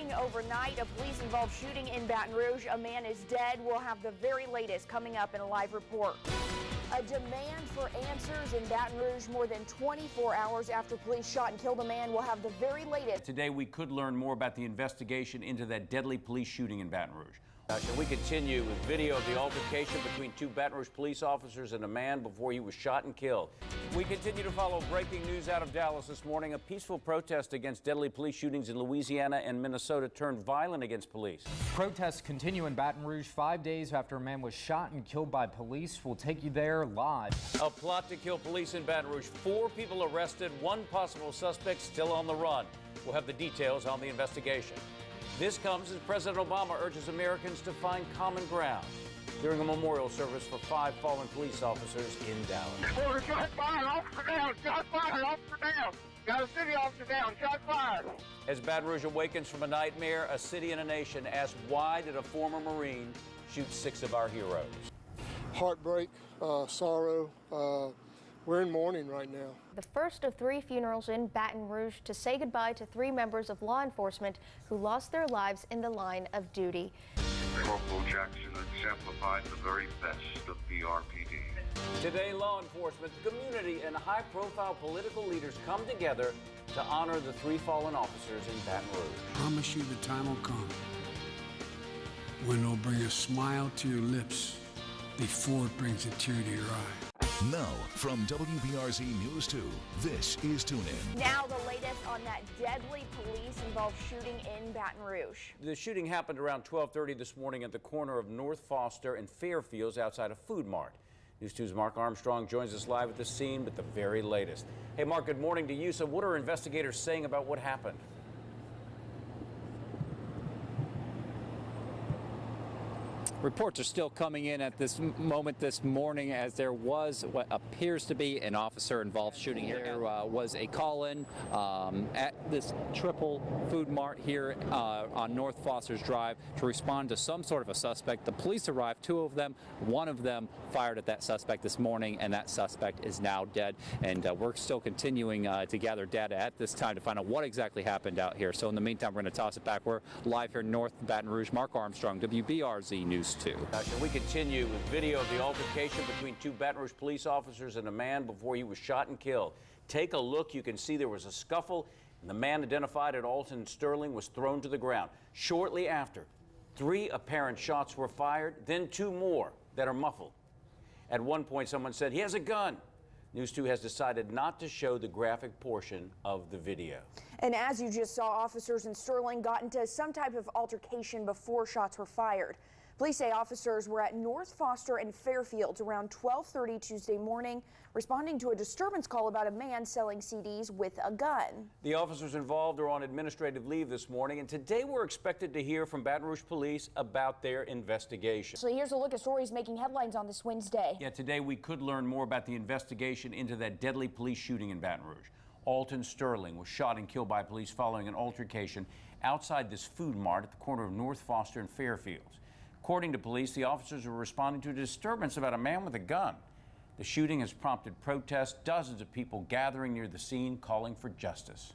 Breaking overnight, a police-involved shooting in Baton Rouge. A man is dead. We'll have the very latest coming up in a live report. A demand for answers in Baton Rouge more than 24 hours after police shot and killed a man. We'll have the very latest. Today, we could learn more about the investigation into that deadly police shooting in Baton Rouge. We continue with video of the altercation between two Baton Rouge police officers and a man before he was shot and killed. We continue to follow breaking news out of Dallas this morning. A peaceful protest against deadly police shootings in Louisiana and Minnesota turned violent against police. Protests continue in Baton Rouge 5 days after a man was shot and killed by police. We'll take you there live. A plot to kill police in Baton Rouge. 4 people arrested, 1 possible suspect still on the run. We'll have the details on the investigation. This comes as President Obama urges Americans to find common ground during a memorial service for 5 fallen police officers in Dallas. Shot fired, officer down, shot fired, officer down. Got a city officer down, shot fired. As Baton Rouge awakens from a nightmare, a city and a nation ask, why did a former Marine shoot 6 of our heroes? Heartbreak, sorrow. We're in mourning right now. The first of 3 funerals in Baton Rouge to say goodbye to 3 members of law enforcement who lost their lives in the line of duty. Corporal Jackson exemplified the very best of BRPD. Today, law enforcement, the community, and high-profile political leaders come together to honor the 3 fallen officers in Baton Rouge. I promise you the time will come when it'll bring a smile to your lips before it brings a tear to your eye. Now, from WBRZ News 2, this is Tune In. Now the latest on that deadly police-involved shooting in Baton Rouge. The shooting happened around 12:30 this morning at the corner of North Foster and Fairfields outside a food mart. News 2's Mark Armstrong joins us live at the scene with the very latest. Hey, Mark, good morning to you. So what are investigators saying about what happened? Reports are still coming in at this moment this morning as there was what appears to be an officer-involved shooting here. There was a call-in at this triple food mart here on North Foster's Drive to respond to some sort of a suspect. The police arrived, 2 of them. 1 of them fired at that suspect this morning, and that suspect is now dead. And we're still continuing to gather data at this time to find out what exactly happened out here. So in the meantime, we're going to toss it back. We're live here in North Baton Rouge. Mark Armstrong, WBRZ News 2. We continue with video of the altercation between 2 Baton Rouge police officers and a man before he was shot and killed. Take a look. You can see there was a scuffle, and the man identified as Alton Sterling was thrown to the ground. Shortly after, 3 apparent shots were fired, then 2 more that are muffled. At one point, someone said, "He has a gun." News 2 has decided not to show the graphic portion of the video. And as you just saw, officers in Sterling got into some type of altercation before shots were fired. Police say officers were at North Foster and Fairfields around 12:30 Tuesday morning, responding to a disturbance call about a man selling CDs with a gun. The officers involved are on administrative leave this morning, and today we're expected to hear from Baton Rouge police about their investigation. So here's a look at stories making headlines on this Wednesday. Yeah, today we could learn more about the investigation into that deadly police shooting in Baton Rouge. Alton Sterling was shot and killed by police following an altercation outside this food mart at the corner of North Foster and Fairfields. According to police, the officers were responding to a disturbance about a man with a gun. The shooting has prompted protests, dozens of people gathering near the scene calling for justice.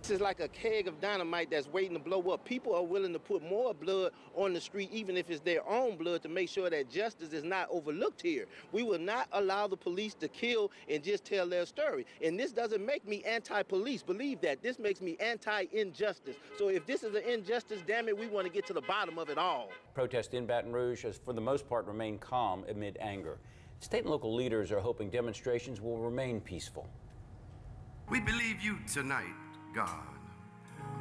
This is like a keg of dynamite that's waiting to blow up. People are willing to put more blood on the street, even if it's their own blood, to make sure that justice is not overlooked here. We will not allow the police to kill and just tell their story. And this doesn't make me anti-police. Believe that. This makes me anti-injustice. So if this is an injustice, damn it, we want to get to the bottom of it all. Protests in Baton Rouge has, for the most part, remained calm amid anger. State and local leaders are hoping demonstrations will remain peaceful. We believe you tonight, God,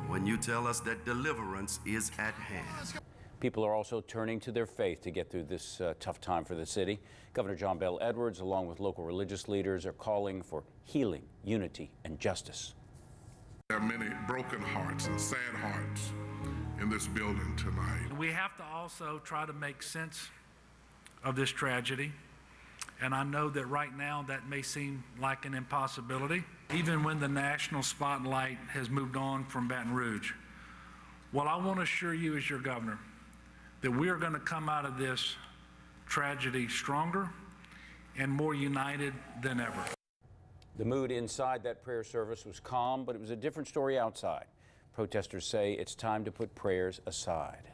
when you tell us that deliverance is at hand. People are also turning to their faith to get through this tough time for the city. Governor John Bel Edwards, along with local religious leaders, are calling for healing, unity, and justice. There are many broken hearts and sad hearts in this building tonight. We have to also try to make sense of this tragedy. And I know that right now that may seem like an impossibility, even when the national spotlight has moved on from Baton Rouge. Well, I want to assure you as your governor that we are going to come out of this tragedy stronger and more united than ever. The mood inside that prayer service was calm, but it was a different story outside. Protesters say it's time to put prayers aside.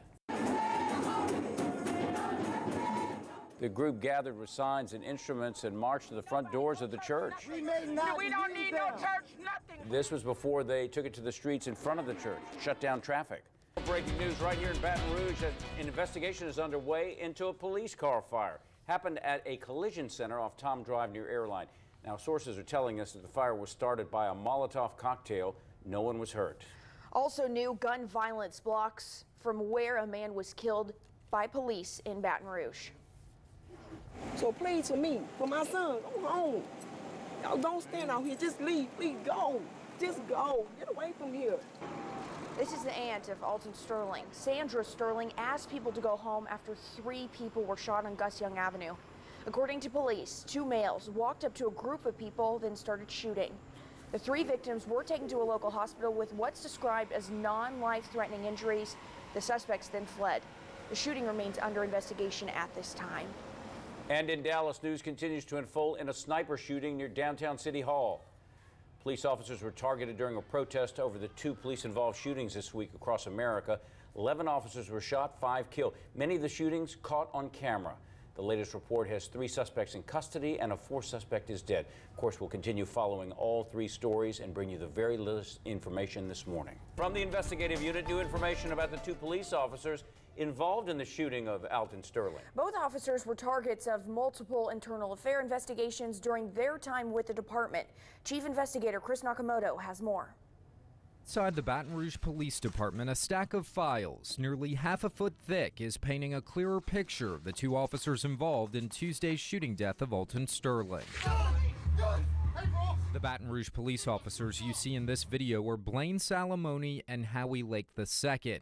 The group gathered with signs and instruments and marched to the front doors of the church. We don't need no church, nothing. This was before they took it to the streets in front of the church, shut down traffic. Breaking news right here in Baton Rouge. An investigation is underway into a police car fire. Happened at a collision center off Tom Drive near Airline. Now, sources are telling us that the fire was started by a Molotov cocktail. No one was hurt. Also new, gun violence blocks from where a man was killed by police in Baton Rouge. So please, for me, for my son, go home. Y'all don't stand out here. Just leave. Please go. Just go. Get away from here. This is the aunt of Alton Sterling. Sandra Sterling asked people to go home after 3 people were shot on Gus Young Avenue. According to police, 2 males walked up to a group of people, then started shooting. The 3 victims were taken to a local hospital with what's described as non-life-threatening injuries. The suspects then fled. The shooting remains under investigation at this time. And in Dallas, news continues to unfold in a sniper shooting near downtown City Hall. Police officers were targeted during a protest over the 2 police-involved shootings this week across America. 11 officers were shot, 5 killed. Many of the shootings caught on camera. The latest report has 3 suspects in custody and a 4th suspect is dead. Of course, we'll continue following all 3 stories and bring you the very latest information this morning. From the investigative unit, new information about the 2 police officers involved in the shooting of Alton Sterling. Both officers were targets of multiple internal affair investigations during their time with the department. Chief Investigator Chris Nakamoto has more. Inside the Baton Rouge Police Department, a stack of files, nearly half a foot thick, is painting a clearer picture of the 2 officers involved in Tuesday's shooting death of Alton Sterling. The Baton Rouge police officers you see in this video were Blaine Salamone and Howie Lake II.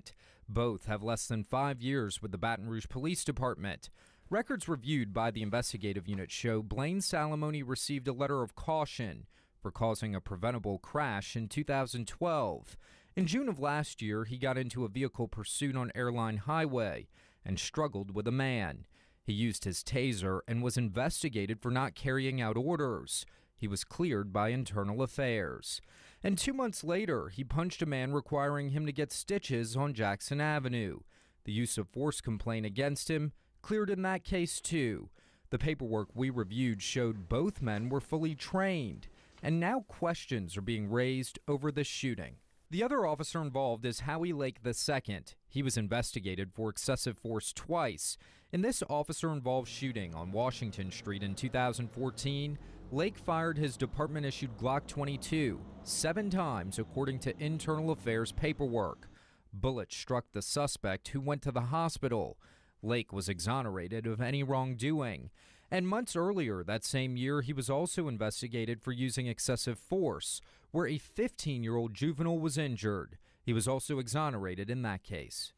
Both have less than 5 years with the Baton Rouge Police Department. Records reviewed by the investigative unit show Blaine Salamone received a letter of caution for causing a preventable crash in 2012. In June of last year, he got into a vehicle pursuit on Airline Highway and struggled with a man. He used his taser and was investigated for not carrying out orders. He was cleared by Internal Affairs. And 2 months later, he punched a man requiring him to get stitches on Jackson Avenue. The use of force complaint against him cleared in that case too. The paperwork we reviewed showed both men were fully trained, and now questions are being raised over the shooting. The other officer involved is Howie Lake II. He was investigated for excessive force twice. In this officer-involved shooting on Washington Street in 2014, Lake fired his department-issued Glock 22 7 times, according to Internal Affairs paperwork. Bullets struck the suspect, who went to the hospital. Lake was exonerated of any wrongdoing. And months earlier that same year, he was also investigated for using excessive force, where a 15-year-old juvenile was injured. He was also exonerated in that case.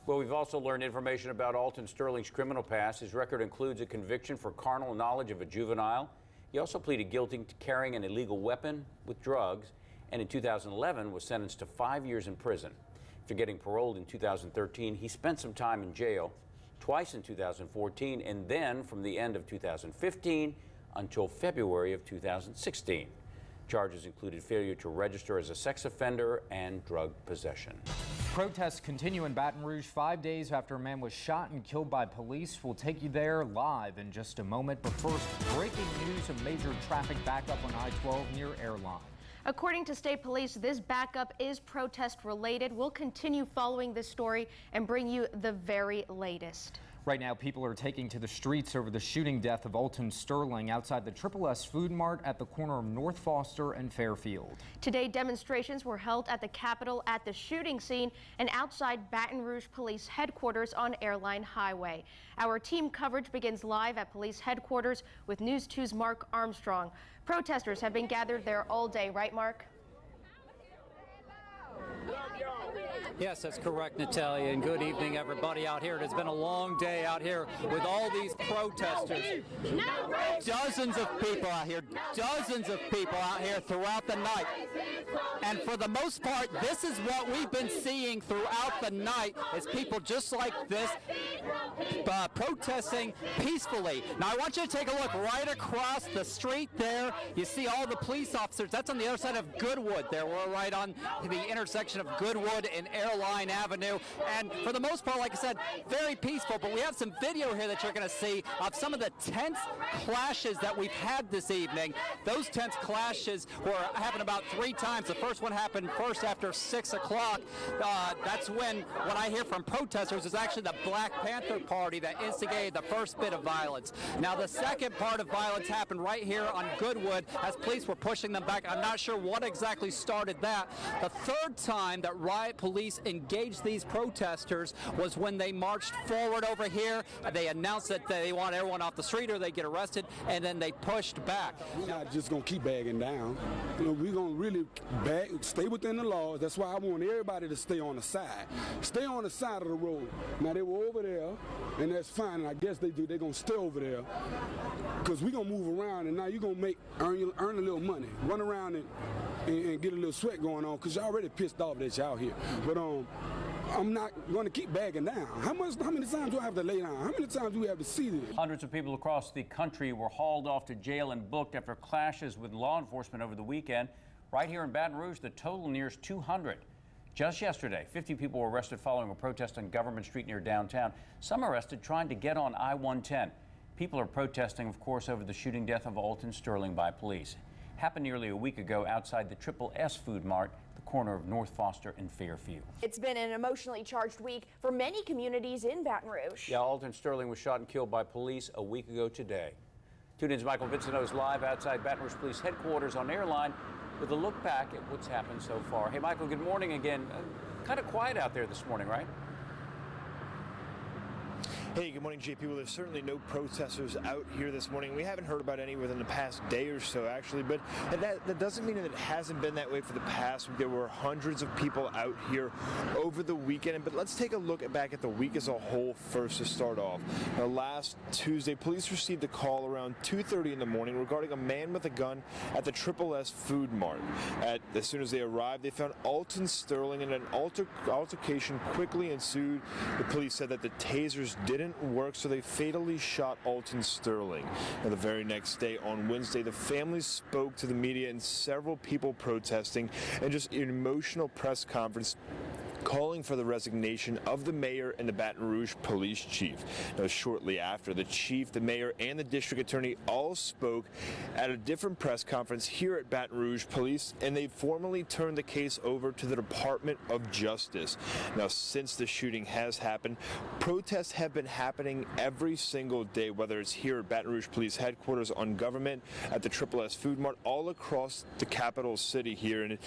Well, we've also learned information about Alton Sterling's criminal past. His record includes a conviction for carnal knowledge of a juvenile. He also pleaded guilty to carrying an illegal weapon with drugs, and in 2011 was sentenced to 5 years in prison. After getting paroled in 2013, he spent some time in jail, twice in 2014, and then from the end of 2015 until February of 2016. Charges included failure to register as a sex offender and drug possession. Protests continue in Baton Rouge 5 days after a man was shot and killed by police. We'll take you there live in just a moment. But first, breaking news, a major traffic backup on I-12 near Airline. According to state police, this backup is protest related. We'll continue following this story and bring you the very latest. Right now, people are taking to the streets over the shooting death of Alton Sterling outside the S Food Mart at the corner of North Foster and Fairfield. Today, demonstrations were held at the Capitol, at the shooting scene, and outside Baton Rouge Police Headquarters on Airline Highway. Our team coverage begins live at police headquarters with News 2's Mark Armstrong. Protesters have been gathered there all day, right, Mark? Yes, that's correct, Natalia, and good evening, everybody out here. It has been a long day out here with all these protesters. Dozens of people out here throughout the night. And for the most part, this is what we've been seeing throughout the night, is people just like this protesting peacefully. Now, I want you to take a look right across the street there. You see all the police officers. That's on the other side of Goodwood there. We're right on the intersection of Goodwood and Airline Avenue. And for the most part, like I said, very peaceful. But we have some video here that you're going to see of some of the tense clashes that we've had this evening. Those tense clashes happened about 3 times. The first one happened first after 6 o'clock. That's when what I hear from protesters is actually the Black Panther Party that instigated the first bit of violence. Now, the second part of violence happened right here on Goodwood as police were pushing them back. I'm not sure what exactly started that. The third time that riot police engaged these protesters was when they marched forward over here. They announced that they want everyone off the street or they get arrested, and then they pushed back. We're not just going to keep bagging down. You know, we're going to really stay within the laws. That's why I want everybody to stay on the side. Stay on the side of the road. Now, they were over there, and that's fine, and I guess they're going to stay over there because we're going to move around, and now you're going to earn a little money, run around and get a little sweat going on because you're already pissed off that you're out here. But I'm not going to keep bagging down. How many times do I have to lay down? How many times do we have to see this? Hundreds of people across the country were hauled off to jail and booked after clashes with law enforcement over the weekend. Right here in Baton Rouge, the total nears 200. Just yesterday, 50 people were arrested following a protest on Government Street near downtown. Some arrested trying to get on I-110. People are protesting, of course, over the shooting death of Alton Sterling by police. Happened nearly a week ago outside the Triple S Food Mart, the corner of North Foster and Fairfield. It's been an emotionally charged week for many communities in Baton Rouge. Yeah, Alton Sterling was shot and killed by police a week ago today. 2 News' Michael Vincento is live outside Baton Rouge Police Headquarters on Airline with a look back at what's happened so far. Hey, Michael, good morning again. Kind of quiet out there this morning, right? Hey, good morning, JP. Well, there's certainly no protesters out here this morning. We haven't heard about any within the past day or so, actually, but that doesn't mean that it hasn't been that way for the past week. There were hundreds of people out here over the weekend, but let's take a look back at the week as a whole first to start off. Now, last Tuesday, police received a call around 2:30 in the morning regarding a man with a gun at the Triple S Food Mart. As soon as they arrived, they found Alton Sterling, and an altercation quickly ensued. The police said that the tasers didn't work, so they fatally shot Alton Sterling. Now, the very next day, on Wednesday, the family spoke to the media and several people protesting, and just an emotional press conference calling for the resignation of the mayor and the Baton Rouge police chief. Now, shortly after, the chief, the mayor, and the district attorney all spoke at a different press conference here at Baton Rouge Police, and they formally turned the case over to the Department of Justice. Now, since the shooting has happened, protests have been happening every single day, whether it's here at Baton Rouge Police Headquarters on Government, at the Triple S Food Mart, all across the capital city here. And it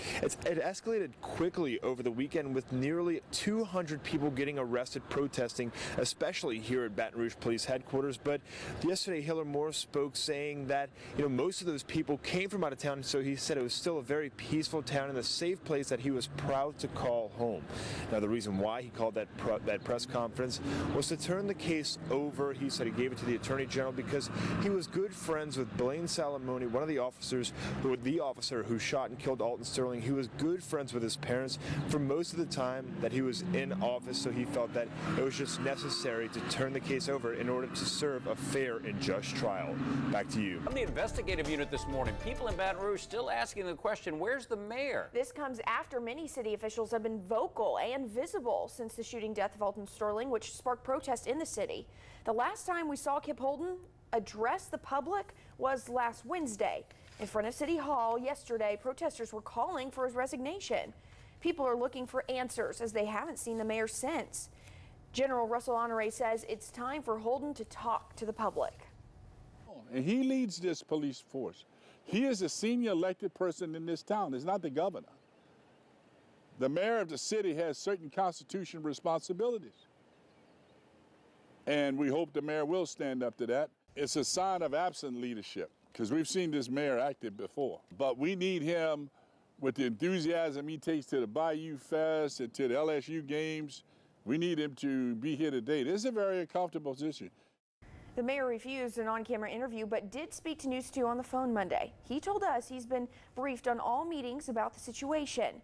escalated quickly over the weekend with nearly 200 people getting arrested protesting, especially here at Baton Rouge Police Headquarters. But yesterday, Hiller Moore spoke saying that, most of those people came from out of town, so he said it was still a very peaceful town and a safe place that he was proud to call home. Now, the reason why he called that press conference was to turn the case over. He said he gave it to the Attorney General because he was good friends with Blaine Salamone, one of the officers, the officer who shot and killed Alton Sterling. He was good friends with his parents for most of the time that he was in office, so he felt that it was just necessary to turn the case over in order to serve a fair and just trial. Back to you. From the investigative unit this morning, people in Baton Rouge still asking the question, where's the mayor? This comes after many city officials have been vocal and visible since the shooting death of Alton Sterling, which sparked protests in the city. The last time we saw Kip Holden address the public was last Wednesday. In front of City Hall yesterday, protesters were calling for his resignation. People are looking for answers as they haven't seen the mayor since. General Russell Honore says it's time for Holden to talk to the public. And he leads this police force. He is a senior elected person in this town. It's not the governor. The mayor of the city has certain constitutional responsibilities. And we hope the mayor will stand up to that. It's a sign of absent leadership because we've seen this mayor active before. But we need him with the enthusiasm he takes to the Bayou Fest and to the LSU games, we need him to be here today. This is a very uncomfortable position. The mayor refused an on-camera interview, but did speak to News 2 on the phone Monday. He told us he's been briefed on all meetings about the situation.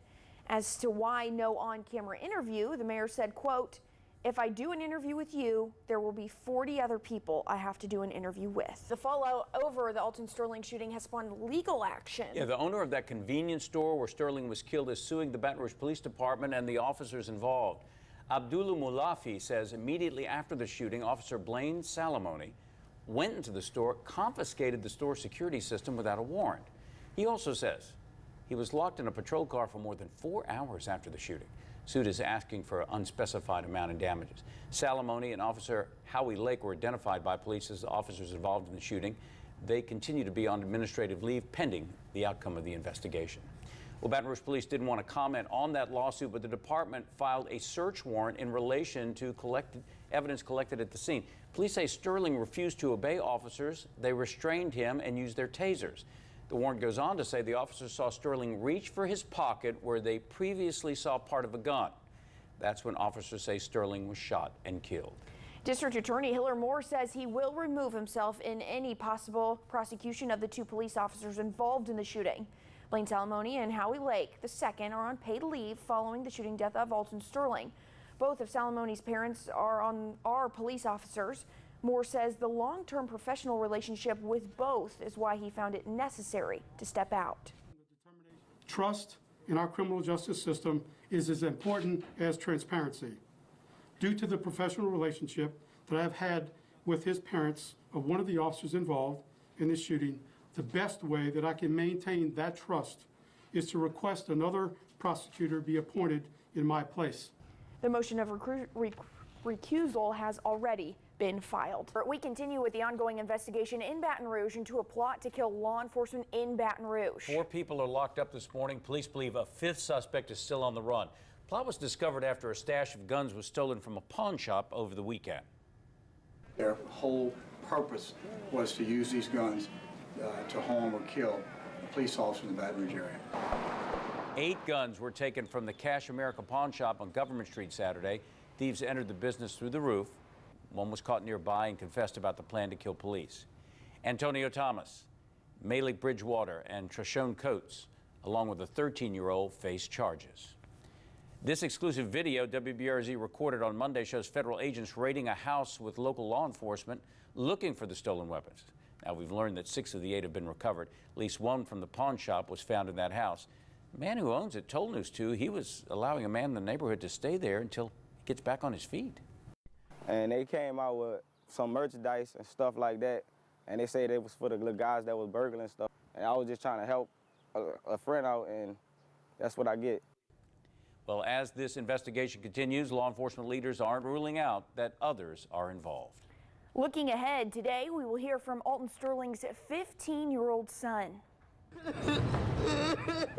As to why no on-camera interview, the mayor said, quote, "If I do an interview with you, there will be 40 other people I have to do an interview with." The fallout over the Alton Sterling shooting has spawned legal action. Yeah, the owner of that convenience store where Sterling was killed is suing the Baton Rouge Police Department and the officers involved. Abdullah Mulafi says immediately after the shooting, Officer Blaine Salamoni went into the store, confiscated the store security system without a warrant. He also says he was locked in a patrol car for more than 4 hours after the shooting. Suit is asking for an unspecified amount in damages. Salamoni and Officer Howie Lake were identified by police as the officers involved in the shooting. They continue to be on administrative leave pending the outcome of the investigation. Well, Baton Rouge police didn't want to comment on that lawsuit, but the department filed a search warrant in relation to evidence collected at the scene. Police say Sterling refused to obey officers. They restrained him and used their tasers. The warrant goes on to say the officers saw Sterling reach for his pocket where they previously saw part of a gun. That's when officers say Sterling was shot and killed. District Attorney Hiller Moore says he will remove himself in any possible prosecution of the two police officers involved in the shooting. Blaine Salamoni and Howie Lake II are on paid leave following the shooting death of Alton Sterling. Both of Salamoni's parents are police officers. Moore says the long-term professional relationship with both is why he found it necessary to step out. Trust in our criminal justice system is as important as transparency. Due to the professional relationship that I've had with his parents of one of the officers involved in this shooting, the best way that I can maintain that trust is to request another prosecutor be appointed in my place. The motion of recusal has already been filed. We continue with the ongoing investigation in Baton Rouge into a plot to kill law enforcement in Baton Rouge. 4 people are locked up this morning. Police believe a 5th suspect is still on the run. The plot was discovered after a stash of guns was stolen from a pawn shop over the weekend. Their whole purpose was to use these guns to harm or kill police officers in the Baton Rouge area. 8 guns were taken from the Cash America pawn shop on Government Street Saturday. Thieves entered the business through the roof. One was caught nearby and confessed about the plan to kill police. Antonio Thomas, Malik Bridgewater, and Trishon Coates, along with a 13-year-old, face charges. This exclusive video WBRZ recorded on Monday shows federal agents raiding a house with local law enforcement looking for the stolen weapons. Now, we've learned that 6 of the 8 have been recovered. At least 1 from the pawn shop was found in that house. The man who owns it told News 2 he was allowing a man in the neighborhood to stay there until he gets back on his feet. And they came out with some merchandise and stuff like that, and they said it was for the little guys that was burgling stuff. And I was just trying to help a friend out, and that's what I get. Well, as this investigation continues, law enforcement leaders aren't ruling out that others are involved. Looking ahead, today we will hear from Alton Sterling's 15-year-old son.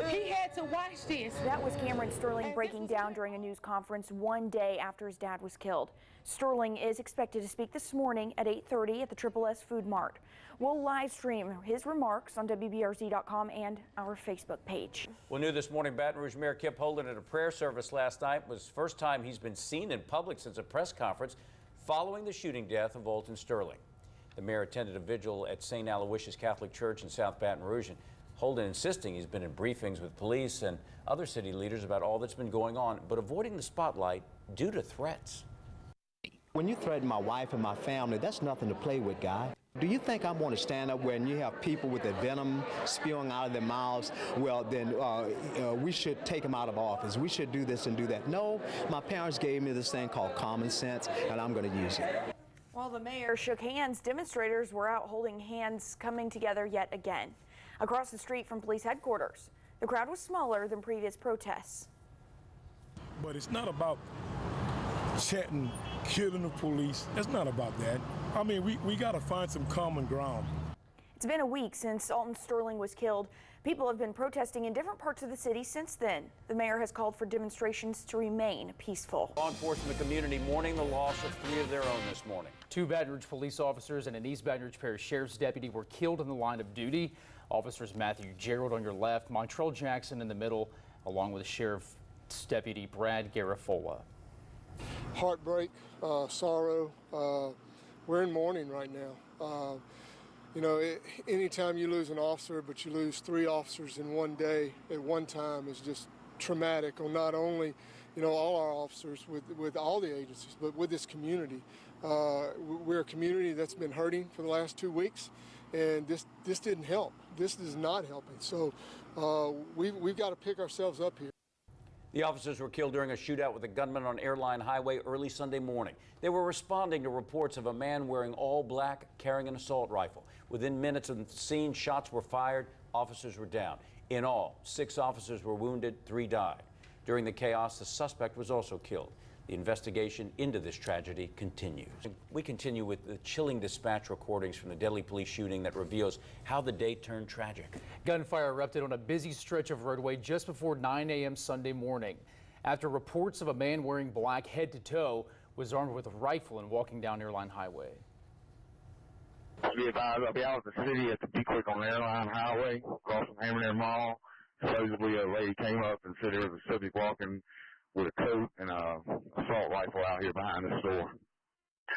He had to watch this. That was Cameron Sterling breaking down during a news conference one day after his dad was killed. Sterling is expected to speak this morning at 8:30 at the Triple S Food Mart. We'll live stream his remarks on WBRZ.com and our Facebook page. Well, new this morning, Baton Rouge Mayor Kip Holden at a prayer service last night. It was the first time he's been seen in public since a press conference following the shooting death of Alton Sterling. The mayor attended a vigil at St. Aloysius Catholic Church in South Baton Rouge, and Holden insisting he's been in briefings with police and other city leaders about all that's been going on, but avoiding the spotlight due to threats. When you threaten my wife and my family, that's nothing to play with, guy. Do you think I'm going to stand up when you have people with the venom spewing out of their mouths? Well, then we should take them out of office. We should do this and do that. No, my parents gave me this thing called common sense, and I'm going to use it. While the mayor shook hands, demonstrators were out holding hands, coming together yet again. Across the street from police headquarters, the crowd was smaller than previous protests. But it's not about chanting, killing the police. It's not about that. I mean, we got to find some common ground. It's been a week since Alton Sterling was killed. People have been protesting in different parts of the city since then. The mayor has called for demonstrations to remain peaceful. Law enforcement community mourning the loss of 3 of their own this morning. 2 Baton Rouge police officers and an East Baton Rouge Parish Sheriff's deputy were killed in the line of duty. Officers Matthew Gerald on your left, Montrell Jackson in the middle, along with Sheriff's Deputy Brad Garafola. Heartbreak, sorrow. We're in mourning right now. You know, anytime you lose an officer, but you lose 3 officers in one day at one time is just traumatic on not only, you know, all our officers with all the agencies, but with this community. We're a community that's been hurting for the last 2 weeks, and this didn't help. This is not helping. So we've got to pick ourselves up here. The officers were killed during a shootout with a gunman on Airline Highway early Sunday morning. They were responding to reports of a man wearing all black carrying an assault rifle. Within minutes of the scene, shots were fired. Officers were down. In all, 6 officers were wounded, 3 died. During the chaos, the suspect was also killed. The investigation into this tragedy continues. We continue with the chilling dispatch recordings from the deadly police shooting that reveals how the day turned tragic. Gunfire erupted on a busy stretch of roadway just before 9 a.m. Sunday morning. After reports of a man wearing black head to toe was armed with a rifle and walking down Airline Highway. Be advised, I'll be out of the city at the Be Quick on Airline Highway, across from Hammer Mall. Supposedly a lady came up and said there was a subject walking with a coat and a assault rifle out here behind the store.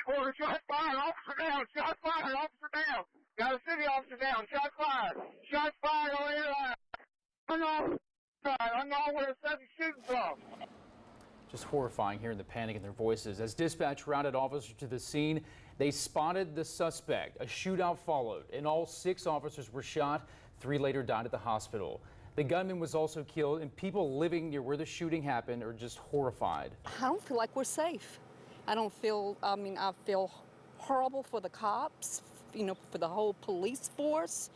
Order, shot fired, officer down, shot fired, officer down. Got a city officer down, shot fired. Shot fired on Airline. I know where the subject shooting from. Just horrifying hearing the panic in their voices. As dispatch routed officers to the scene, they spotted the suspect. A shootout followed. In all, 6 officers were shot. 3 later died at the hospital. The gunman was also killed, and people living near where the shooting happened are just horrified. I don't feel like we're safe. I feel horrible for the cops, you know, for the whole police force,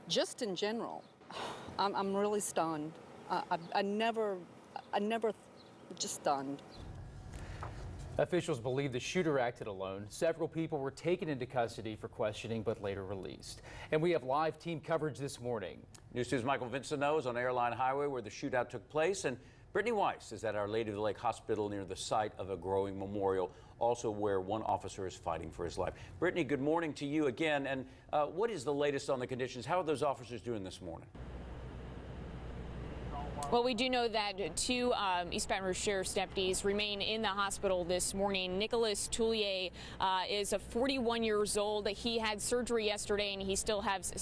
just in general. I'm really stunned. I never just stunned. Officials believe the shooter acted alone. Several people were taken into custody for questioning but later released. And we have live team coverage this morning. News 2's Michael Vincento is on Airline Highway where the shootout took place, and Brittany Weiss is at Our Lady of the Lake Hospital near the site of a growing memorial, also where one officer is fighting for his life. Brittany, good morning to you again. And what is the latest on the conditions? How are those officers doing this morning? Well, we do know that 2 East Baton Rouge Sheriff's deputies remain in the hospital this morning. Nicholas Toulier is 41 years old. He had surgery yesterday, and he still has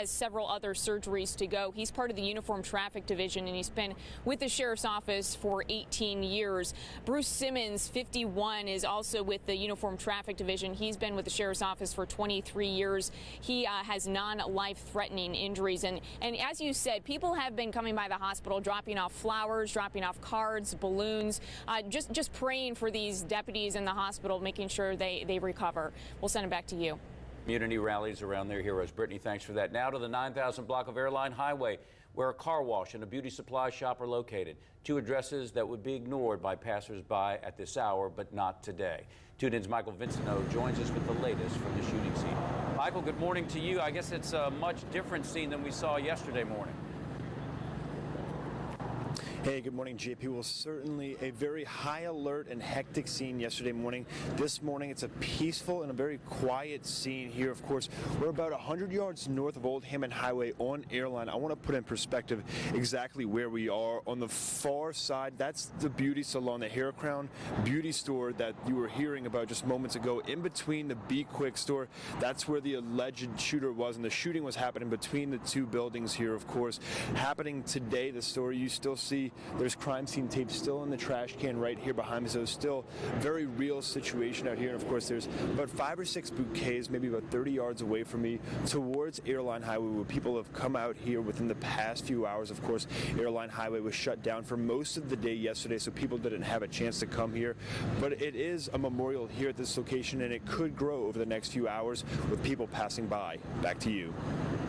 several other surgeries to go. He's part of the Uniform Traffic Division, and he's been with the Sheriff's Office for 18 years. Bruce Simmons, 51, is also with the Uniform Traffic Division. He's been with the Sheriff's Office for 23 years. He has non-life-threatening injuries. And as you said, people have been coming by the hospital, dropping off flowers, dropping off cards, balloons, just praying for these deputies in the hospital, making sure they recover. We'll send it back to you. Community rallies around their heroes. Brittany, thanks for that. Now to the 9,000 block of Airline Highway, where a car wash and a beauty supply shop are located. 2 addresses that would be ignored by passers-by at this hour, but not today. 2 News' Michael Vincento joins us with the latest from the shooting scene. Michael, good morning to you. I guess it's a much different scene than we saw yesterday morning. Hey, good morning, JP. Well, certainly a very high alert and hectic scene yesterday morning. This morning, it's a peaceful and a very quiet scene here. Of course, we're about 100 yards north of Old Hammond Highway on Airline. I want to put in perspective exactly where we are. On the far side, that's the beauty salon, the Hair Crown beauty store that you were hearing about just moments ago. In between the Be Quick store, that's where the alleged shooter was, and the shooting was happening between the 2 buildings here, of course. Happening today, the story you still see there's crime scene tape still in the trash can right here behind me, so it's still a very real situation out here. And of course, there's about 5 or 6 bouquets, maybe about 30 yards away from me, towards Airline Highway, where people have come out here within the past few hours. Of course, Airline Highway was shut down for most of the day yesterday, so people didn't have a chance to come here. But it is a memorial here at this location, and it could grow over the next few hours with people passing by. Back to you.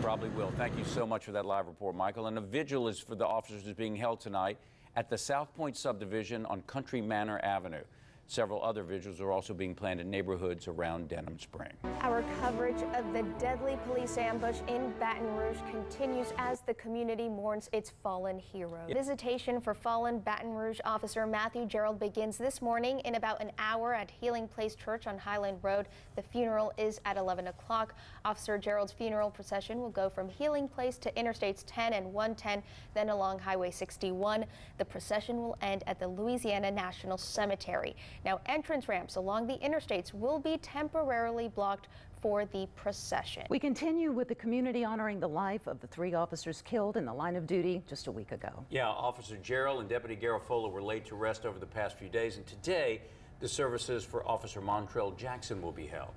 Probably will. Thank you so much for that live report, Michael. And a vigil is for the officers is being held tonight at the South Point subdivision on Country Manor Avenue. Several other vigils are also being planned in neighborhoods around Denham Spring. Our coverage of the deadly police ambush in Baton Rouge continues as the community mourns its fallen hero. Visitation for fallen Baton Rouge officer Matthew Gerald begins this morning in about an hour at Healing Place Church on Highland Road. The funeral is at 11 o'clock. Officer Gerald's funeral procession will go from Healing Place to Interstates 10 and 110, then along Highway 61. The procession will end at the Louisiana National Cemetery. Now, entrance ramps along the interstates will be temporarily blocked for the procession. We continue with the community honoring the life of the 3 officers killed in the line of duty just a week ago. Yeah, Officer Gerald and Deputy Garofolo were laid to rest over the past few days, and today the services for Officer Montrell Jackson will be held.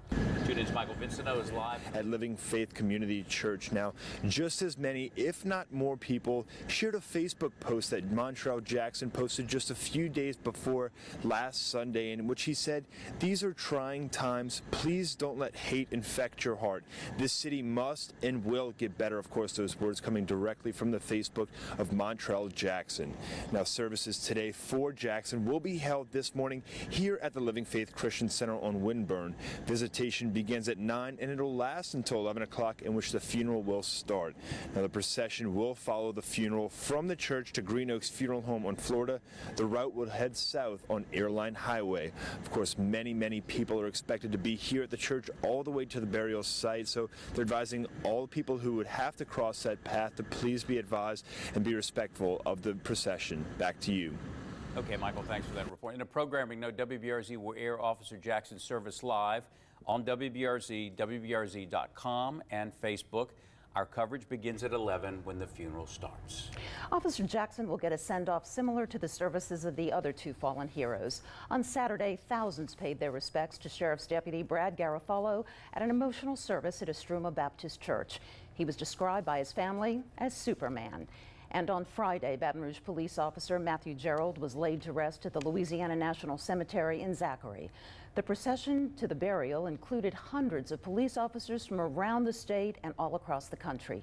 Students Michael Vincento is live at Living Faith Community Church. Now, just as many, if not more people, shared a Facebook post that Montrell Jackson posted just a few days before last Sunday, in which he said, "These are trying times. Please don't let hate infect your heart. This city must and will get better." Of course, those words coming directly from the Facebook of Montrell Jackson. Now, services today for Jackson will be held this morning here at the Living Faith Christian Center on Windburn. Visitation begins at 9 and it'll last until 11 o'clock, in which the funeral will start. Now, the procession will follow the funeral from the church to Green Oaks Funeral Home on Florida. The route will head south on Airline Highway. Of course, many people are expected to be here at the church all the way to the burial site, so they're advising all the people who would have to cross that path to please be advised and be respectful of the procession. Back to you. Okay, Michael, thanks for that report. In a programming note, WBRZ will air Officer Jackson's service live on WBRZ, WBRZ.com, and Facebook. Our coverage begins at 11 when the funeral starts. Officer Jackson will get a send-off similar to the services of the other 2 fallen heroes. On Saturday, thousands paid their respects to Sheriff's Deputy Brad Garofalo at an emotional service at Estruma Baptist Church. He was described by his family as Superman. And on Friday, Baton Rouge police officer Matthew Gerald was laid to rest at the Louisiana National Cemetery in Zachary. The procession to the burial included hundreds of police officers from around the state and all across the country.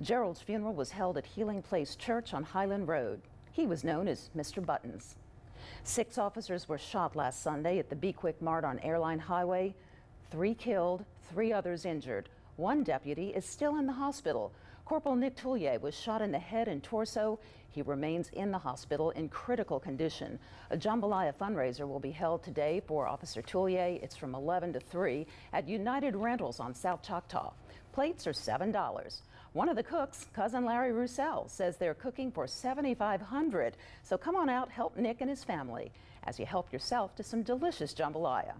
Gerald's funeral was held at Healing Place Church on Highland Road. He was known as Mr. Buttons. 6 officers were shot last Sunday at the Be Quick Mart on Airline Highway. 3 killed, 3 others injured. 1 deputy is still in the hospital. Corporal Nick Tullier was shot in the head and torso. He remains in the hospital in critical condition. A jambalaya fundraiser will be held today for Officer Tullier. It's from 11 to 3 at United Rentals on South Choctaw. Plates are $7. One of the cooks, cousin Larry Roussel, says they're cooking for $7,500. So come on out, help Nick and his family as you help yourself to some delicious jambalaya.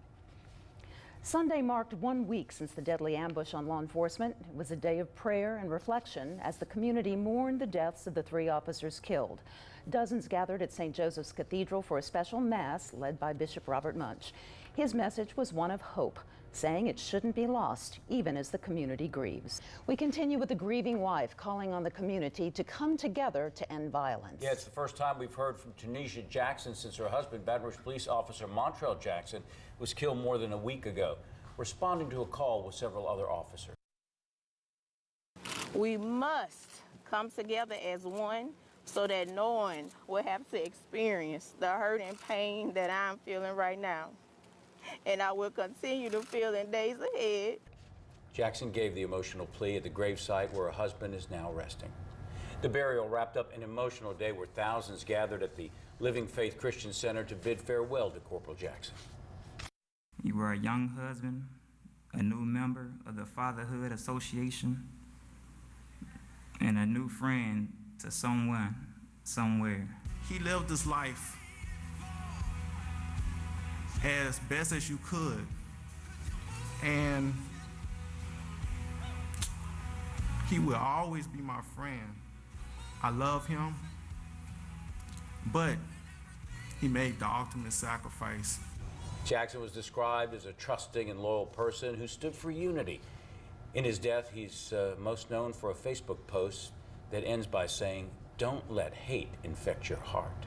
Sunday marked 1 week since the deadly ambush on law enforcement. It was a day of prayer and reflection as the community mourned the deaths of the 3 officers killed. Dozens gathered at St. Joseph's Cathedral for a special mass led by Bishop Robert Munch. His message was one of hope, saying it shouldn't be lost, even as the community grieves. We continue with the grieving wife calling on the community to come together to end violence. Yeah, it's the first time we've heard from Tanisha Jackson since her husband, Baton Rouge police officer Montrell Jackson, was killed more than a week ago, responding to a call with several other officers. We must come together as one so that no one will have to experience the hurt and pain that I'm feeling right now. And I will continue to feel in days ahead. Jackson gave the emotional plea at the gravesite where her husband is now resting. The burial wrapped up an emotional day where thousands gathered at the Living Faith Christian Center to bid farewell to Corporal Jackson. You were a young husband, a new member of the Fatherhood Association, and a new friend to someone, somewhere. He lived his life as best as you could, and he will always be my friend. I love him, but he made the ultimate sacrifice. Jackson was described as a trusting and loyal person who stood for unity. In his death, he's most known for a Facebook post that ends by saying, "Don't let hate infect your heart."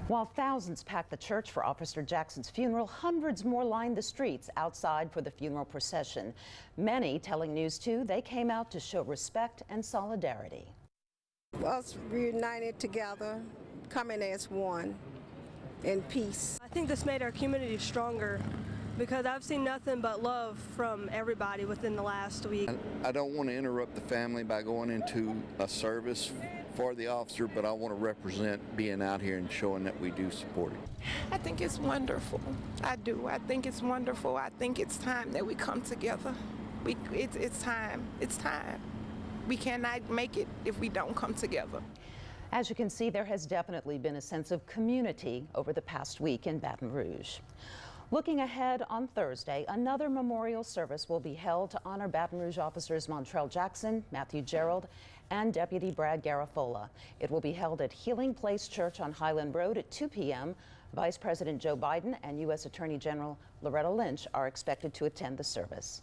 While thousands packed the church for Officer Jackson's funeral, hundreds more lined the streets outside for the funeral procession. Many telling News 2 they came out to show respect and solidarity. Us reunited together, coming as one in peace. I think this made our community stronger because I've seen nothing but love from everybody within the last week. I don't want to interrupt the family by going into a service for the officer, but I want to represent being out here and showing that we do support him. I think it's wonderful. I do. I think it's wonderful. I think it's time that we come together. It's time. It's time. We cannot make it if we don't come together. As you can see, there has definitely been a sense of community over the past week in Baton Rouge. Looking ahead, on Thursday, another memorial service will be held to honor Baton Rouge officers Montrell Jackson, Matthew Gerald, and Deputy Brad Garofalo. It will be held at Healing Place Church on Highland Road at 2 p.m. Vice President Joe Biden and U.S. Attorney General Loretta Lynch are expected to attend the service.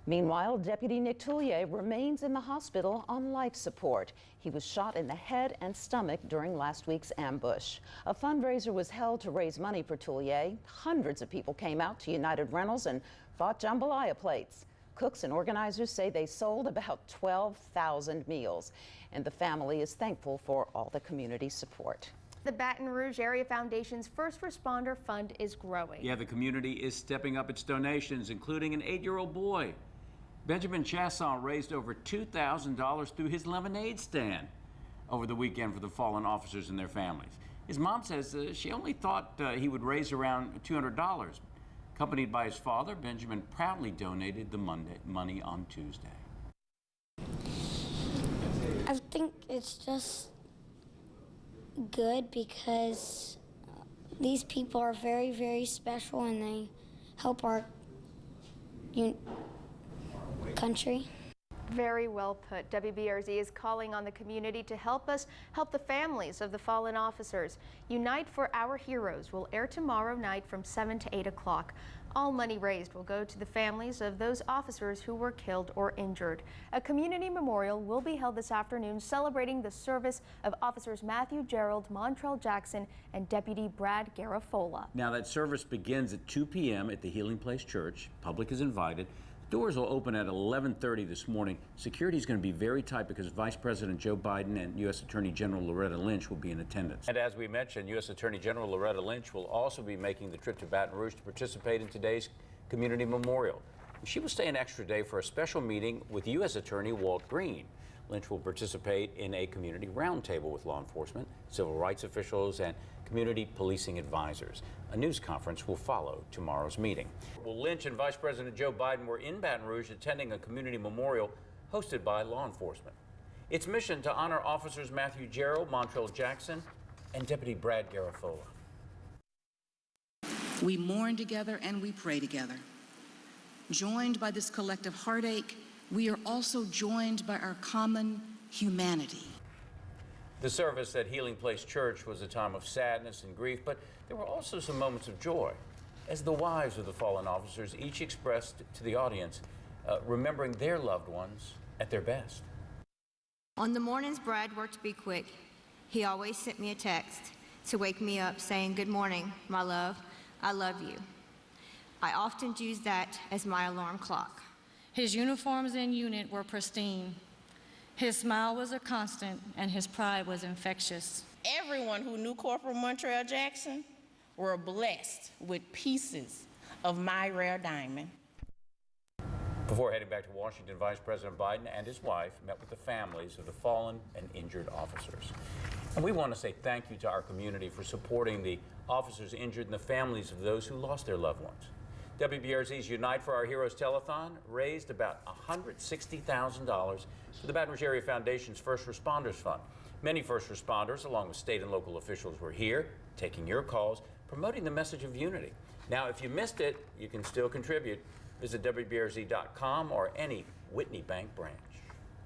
Meanwhile, Deputy Nick Tullier remains in the hospital on life support. He was shot in the head and stomach during last week's ambush. A fundraiser was held to raise money for Tullier. Hundreds of people came out to United Rentals and bought jambalaya plates. Cooks and organizers say they sold about 12,000 meals, and the family is thankful for all the community support. The Baton Rouge Area Foundation's First Responder Fund is growing. Yeah, the community is stepping up its donations, including an 8-year-old boy. Benjamin Chasson raised over $2,000 through his lemonade stand over the weekend for the fallen officers and their families. His mom says she only thought he would raise around $200. Accompanied by his father, Benjamin proudly donated the money on Tuesday. I think it's just good because these people are very, very special and they help our country. Very well put. WBRZ is calling on the community to help us help the families of the fallen officers. Unite for Our Heroes will air tomorrow night from 7 to 8 o'clock. All money raised will go to the families of those officers who were killed or injured. A community memorial will be held this afternoon celebrating the service of officers Matthew Gerald, Montrell Jackson, and Deputy Brad Garofalo. Now that service begins at 2 p.m. at the Healing Place Church. Public is invited. Doors will open at 11:30 this morning. Security is going to be very tight because Vice President Joe Biden and U.S. Attorney General Loretta Lynch will be in attendance. And as we mentioned, U.S. Attorney General Loretta Lynch will also be making the trip to Baton Rouge to participate in today's community memorial. She will stay an extra day for a special meeting with U.S. Attorney Walt Green. Lynch will participate in a community roundtable with law enforcement, civil rights officials, and community policing advisors. A news conference will follow tomorrow's meeting. Well, Lynch and Vice President Joe Biden were in Baton Rouge attending a community memorial hosted by law enforcement. Its mission to honor officers Matthew Gerald, Montrell Jackson, and Deputy Brad Garofalo. We mourn together and we pray together. Joined by this collective heartache, we are also joined by our common humanity. The service at Healing Place Church was a time of sadness and grief, but there were also some moments of joy, as the wives of the fallen officers each expressed to the audience, remembering their loved ones at their best. On the mornings Brad worked to be quick, he always sent me a text to wake me up saying, "Good morning, my love, I love you." I often used that as my alarm clock. His uniforms and unit were pristine. His smile was a constant, and his pride was infectious. Everyone who knew Corporal Montrell Jackson were blessed with pieces of my rare diamond. Before heading back to Washington, Vice President Biden and his wife met with the families of the fallen and injured officers. And we want to say thank you to our community for supporting the officers injured and the families of those who lost their loved ones. WBRZ's Unite for Our Heroes telethon raised about $160,000 for the Baton Rouge Area Foundation's First Responders Fund. Many first responders, along with state and local officials, were here taking your calls, promoting the message of unity. Now, if you missed it, you can still contribute. Visit WBRZ.com or any Whitney Bank branch.